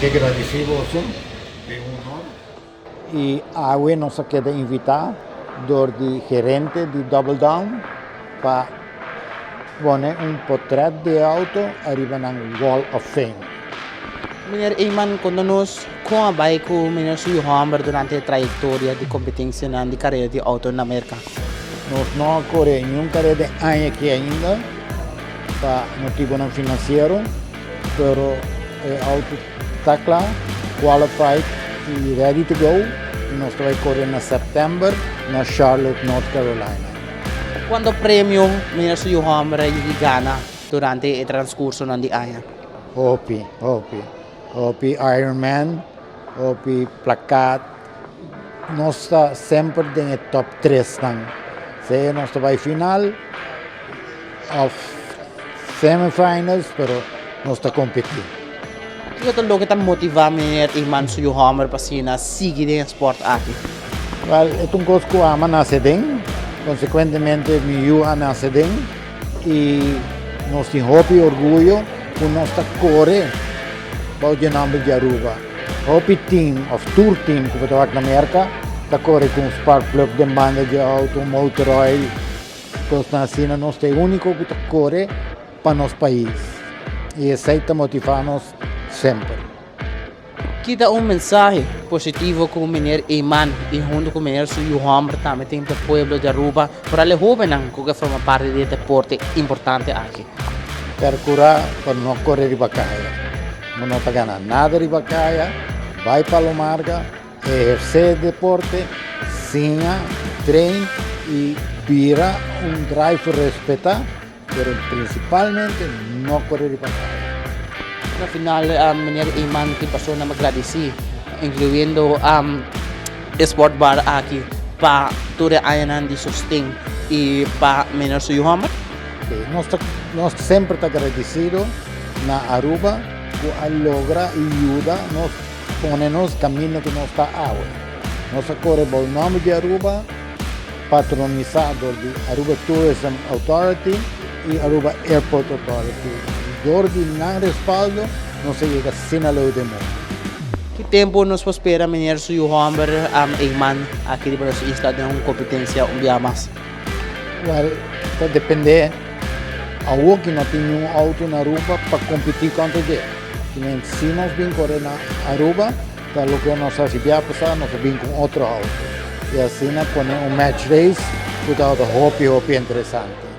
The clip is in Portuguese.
que agradecidos de honor. E a UE nos queda invitar door de gerente de Double Down para poner um portrait de auto arriba na Wall of Fame. Meneer Eyman, conta-nos como vai com o meneer Suyo Hammer durante a trajetória de competência na carreira de auto na América. Nós não corremos nenhuma carreira de ano aqui ainda, para motivo não financeiro, mas o auto está claro, qualified e ready to go. E nós vamos correr em setembro na Charlotte, North Carolina. Quando o prêmio meneer Suyo Hammer gana durante o transcurso na ano? Hopi Ironman, hopi placat, nós está sempre no top 3. Se nós vai final, of semifinals, pero nós está competindo. O que é que motiva meneer Eyman Suyo Hammer para seguir no esporte aqui? Well, é coisa que eu amo nascer dentro, consequentemente, eu amo nascer dentro, e nós temos hopi orgulho que nós está correr para o nome de Aruba. Hopi team, of tour team, que eu na América, está correr com Spark Plug de banda de auto, motor oil, coisa assim, nós temos o único que está correr para nosso país. E aceita motivar-nos sempre. Que dá mensagem positivo com o meneer Eyman e junto com o meneer Suyo Hammer também tem para o povo de Aruba para os jovens que formam parte desse deporte importante aqui. Procurar para não correr de bacaia. Não está ganhando nada de bacaia, vai para o marca, exercer deporte, sinha, treina e vira drive respeitar, mas principalmente não correr de bacaia. No final, meneer Eyman que passou na agradecer, incluindo Sport Bar aqui para toda a área de sustento e para meneer Suyo Hammer. Nós sempre estamos agradecidos na Aruba que logra e ajuda nos ponernos caminho que nós está agora. Nós corremos o nome de Aruba, patronizado de Aruba Tourism Authority e Aruba Airport Authority. Door de não respaldo, não se chega sem a lei do mundo. Que tempo nos espera meneer Suyo Hammer Eyman aqui para a isla de uma competência dia mais? Well, depende. A que não tem um auto na Aruba para competir contra ele. Se nós vamos correr na Aruba, então o que nós fazemos, nós vamos com outro auto. E assim, com um match race, que dá hopi interessante.